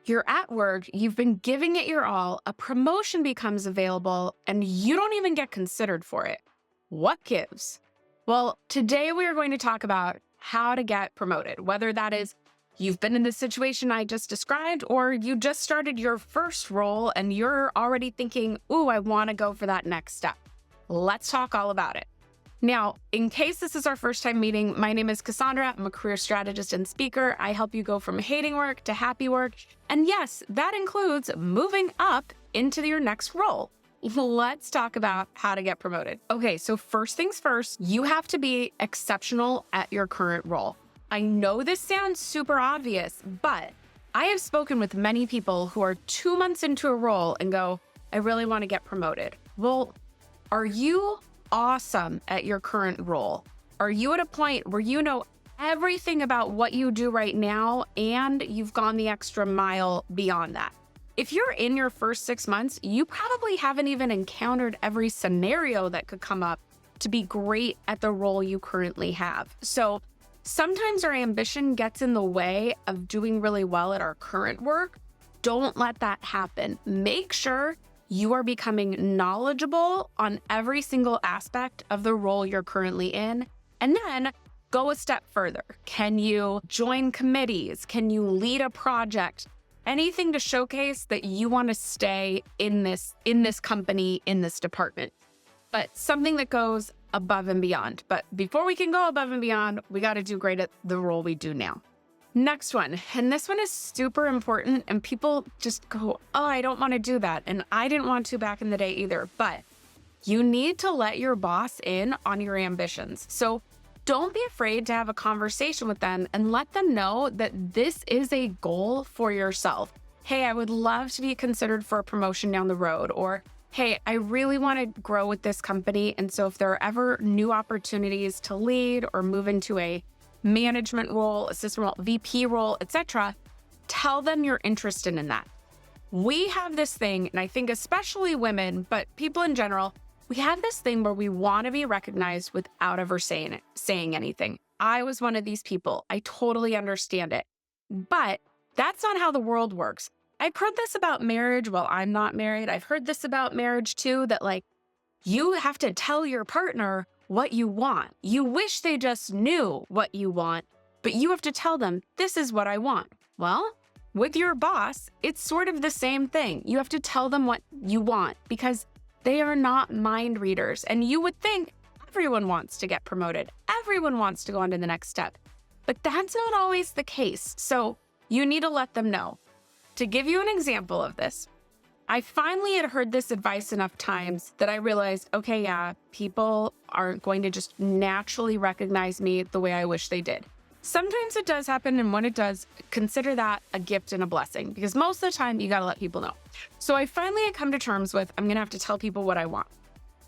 You're at work, you've been giving it your all, a promotion becomes available, and you don't even get considered for it. What gives? Well, today we are going to talk about how to get promoted, whether that is you've been in the situation I just described, or you just started your first role and you're already thinking, ooh, I want to go for that next step. Let's talk all about it. Now, in case this is our first time meeting, my name is Cassandra. I'm a career strategist and speaker. I help you go from hating work to happy work. And yes, that includes moving up into your next role. Let's talk about how to get promoted. Okay, so first things first, you have to be exceptional at your current role. I know this sounds super obvious, but I have spoken with many people who are 2 months into a role and go, I really want to get promoted. Well, are you awesome at your current role? Are you at a point where you know everything about what you do right now and you've gone the extra mile beyond that? If you're in your first 6 months, you probably haven't even encountered every scenario that could come up to be great at the role you currently have. So sometimes our ambition gets in the way of doing really well at our current work. Don't let that happen. Make sure you are becoming knowledgeable on every single aspect of the role you're currently in. And then go a step further. Can you join committees? Can you lead a project? Anything to showcase that you want to stay in this company, in this department. But something that goes above and beyond. But before we can go above and beyond, we got to do great at the role we do now. Next one, and this one is super important, and people just go, oh, I don't want to do that. And I didn't want to back in the day either, but you need to let your boss in on your ambitions. So don't be afraid to have a conversation with them and let them know that this is a goal for yourself. Hey, I would love to be considered for a promotion down the road, or hey, I really want to grow with this company. And so if there are ever new opportunities to lead or move into a management role, assistant role, VP role, etc., tell them you're interested in that. We have this thing, and I think especially women, but people in general, we have this thing where we want to be recognized without ever saying anything. I was one of these people. I totally understand it. But that's not how the world works. I've heard this about marriage. Well, I'm not married. I've heard this about marriage too, that like you have to tell your partner what you want. You wish they just knew what you want, but you have to tell them, this is what I want. Well, with your boss, it's sort of the same thing. You have to tell them what you want because they are not mind readers. And you would think everyone wants to get promoted. Everyone wants to go on to the next step, but that's not always the case. So you need to let them know. To give you an example of this, I finally had heard this advice enough times that I realized, okay, yeah, people aren't going to just naturally recognize me the way I wish they did. Sometimes it does happen, and when it does, consider that a gift and a blessing, because most of the time you got to let people know. So I finally had come to terms with, I'm going to have to tell people what I want.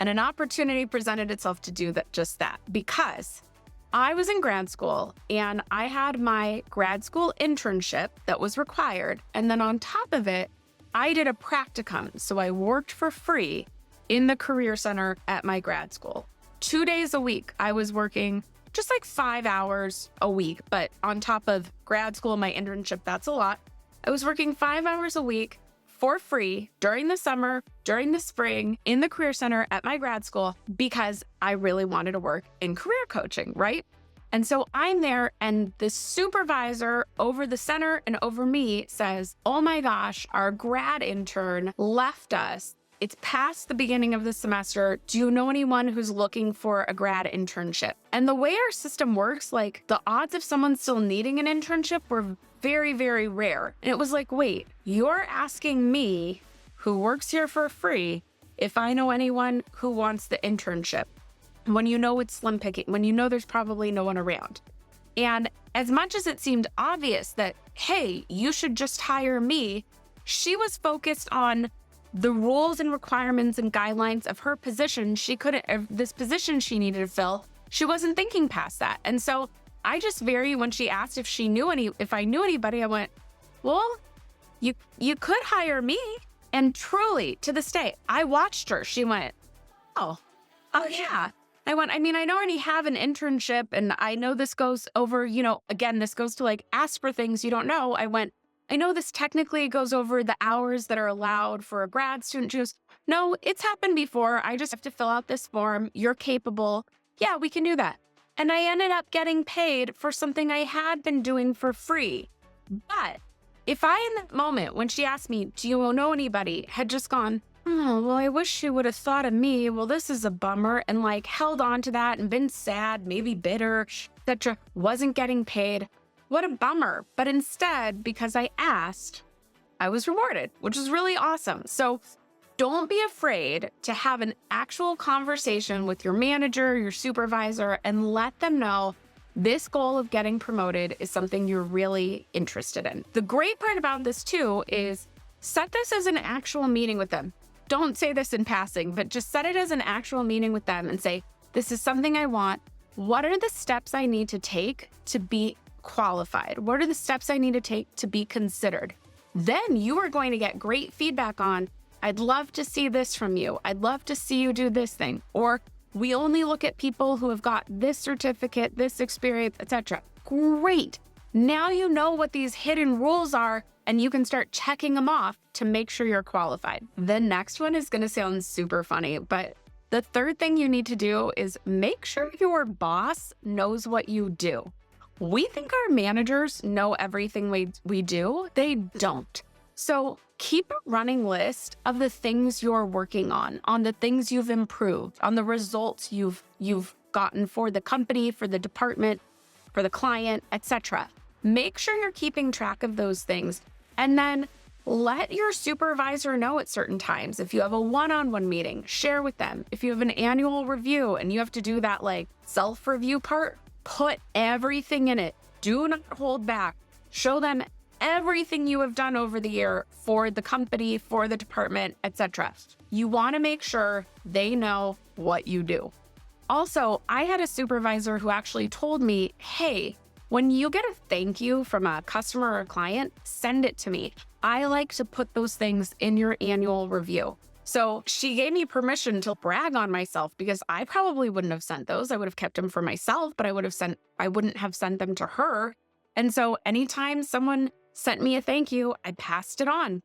And an opportunity presented itself to do that, just that, because I was in grad school and I had my grad school internship that was required. And then on top of it, I did a practicum, so I worked for free in the career center at my grad school. 2 days a week, I was working just like 5 hours a week, but on top of grad school and my internship, that's a lot. I was working 5 hours a week for free during the summer, during the spring, in the career center at my grad school because I really wanted to work in career coaching, right? And so I'm there and the supervisor over the center and over me says, oh my gosh, our grad intern left us. It's past the beginning of the semester. Do you know anyone who's looking for a grad internship? And the way our system works, like the odds of someone still needing an internship were very, very rare. And it was like, wait, you're asking me who works here for free if I know anyone who wants the internship, when you know it's slim picking, when you know there's probably no one around. And as much as it seemed obvious that, hey, you should just hire me, she was focused on the rules and requirements and guidelines of her position. This position she needed to fill, she wasn't thinking past that. And so I just when she asked if I knew anybody, I went, well, you could hire me. And truly, to this day, I watched her. She went, oh yeah. I know I already have an internship and I know this goes over, again, this goes to like ask for things you don't know. I went, I know this technically goes over the hours that are allowed for a grad student to use. No, it's happened before. I just have to fill out this form. You're capable. Yeah, we can do that. And I ended up getting paid for something I had been doing for free. But if I, in that moment, when she asked me, do you know anybody, had just gone, oh, well, I wish she would have thought of me. Well, this is a bummer. And like held on to that and been sad, maybe bitter, etc. Wasn't getting paid. What a bummer. But instead, because I asked, I was rewarded, which is really awesome. So don't be afraid to have an actual conversation with your manager, your supervisor, and let them know this goal of getting promoted is something you're really interested in. The great part about this too is set this as an actual meeting with them. Don't say this in passing, but just set it as an actual meeting with them and say, this is something I want. What are the steps I need to take to be qualified? What are the steps I need to take to be considered? Then you are going to get great feedback on, I'd love to see this from you. I'd love to see you do this thing. Or we only look at people who have got this certificate, this experience, etc. Great. Now you know what these hidden rules are and you can start checking them off to make sure you're qualified. The next one is going to sound super funny, but the third thing you need to do is make sure your boss knows what you do. We think our managers know everything we do. They don't. So keep a running list of the things you're working on the things you've improved, on the results you've gotten for the company, for the department, for the client, etc. Make sure you're keeping track of those things. And then let your supervisor know at certain times. If you have a one-on-one meeting, share with them. If you have an annual review and you have to do that like self-review part, put everything in it. Do not hold back. Show them everything you have done over the year for the company, for the department, etc. You want to make sure they know what you do. Also, I had a supervisor who actually told me, hey, when you get a thank you from a customer or a client, send it to me. I like to put those things in your annual review. So she gave me permission to brag on myself because I probably wouldn't have sent those. I would have kept them for myself, but I wouldn't have sent them to her. And so anytime someone sent me a thank you, I passed it on.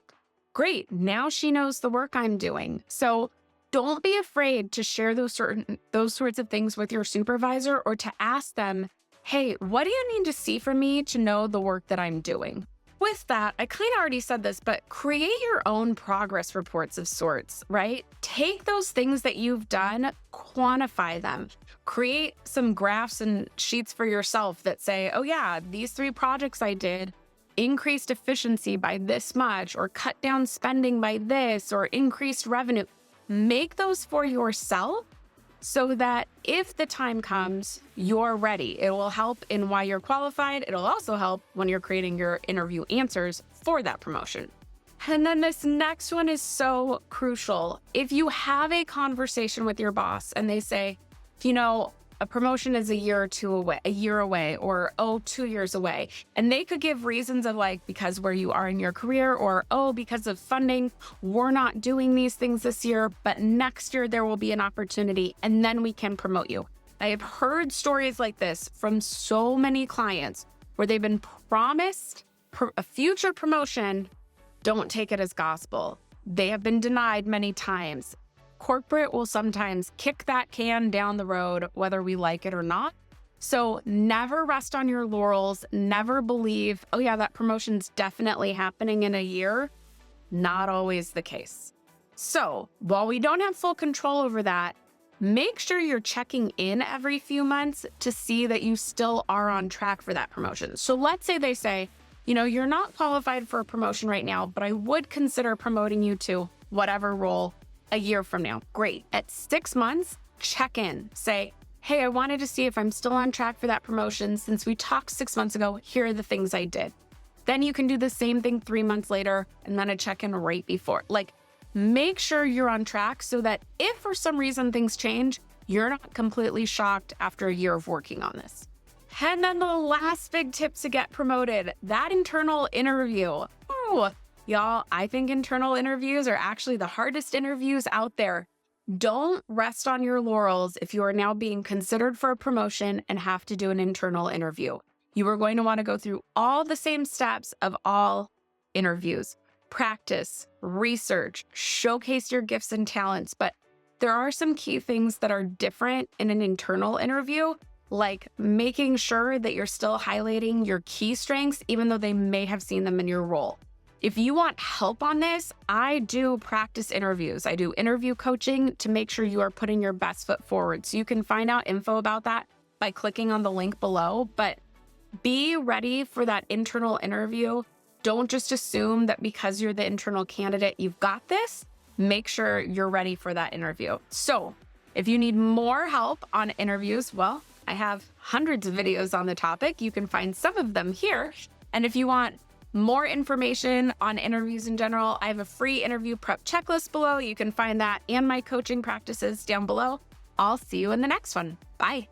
Great. Now she knows the work I'm doing. So don't be afraid to share those sorts of things with your supervisor or to ask them, hey, what do you need to see from me to know the work that I'm doing? With that, I kind of already said this, but create your own progress reports of sorts, right? Take those things that you've done, quantify them. Create some graphs and sheets for yourself that say, oh yeah, these 3 projects I did increased efficiency by this much, or cut down spending by this, or increased revenue. Make those for yourself so that if the time comes, you're ready. It will help in why you're qualified. It'll also help when you're creating your interview answers for that promotion. And then this next one is so crucial. If you have a conversation with your boss and they say, you know, a promotion is a year away, or 2 years away. And they could give reasons of like, because where you are in your career, or, because of funding, we're not doing these things this year, but next year there will be an opportunity and then we can promote you. I have heard stories like this from so many clients where they've been promised a future promotion. Don't take it as gospel. They have been denied many times. Corporate will sometimes kick that can down the road, whether we like it or not. So never rest on your laurels. Never believe, oh yeah, that promotion's definitely happening in a year. Not always the case. So while we don't have full control over that, make sure you're checking in every few months to see that you still are on track for that promotion. So let's say they say, you know, you're not qualified for a promotion right now, but I would consider promoting you to whatever role a year from now. Great. At 6 months, check in. Say, hey, I wanted to see if I'm still on track for that promotion. Since we talked 6 months ago, here are the things I did. Then you can do the same thing 3 months later and then a check-in right before. Like, make sure you're on track so that if for some reason things change, you're not completely shocked after a year of working on this. And then the last big tip to get promoted, that internal interview. Oh, y'all, I think internal interviews are actually the hardest interviews out there. Don't rest on your laurels if you are now being considered for a promotion and have to do an internal interview. You are going to want to go through all the same steps of all interviews. Practice, research, showcase your gifts and talents. But there are some key things that are different in an internal interview, like making sure that you're still highlighting your key strengths, even though they may have seen them in your role. If you want help on this, I do practice interviews. I do interview coaching to make sure you are putting your best foot forward. So you can find out info about that by clicking on the link below. But be ready for that internal interview. Don't just assume that because you're the internal candidate, you've got this. Make sure you're ready for that interview. So if you need more help on interviews, well, I have hundreds of videos on the topic. You can find some of them here. And if you want more information on interviews in general, I have a free interview prep checklist below. You can find that and my coaching practices down below. I'll see you in the next one. Bye.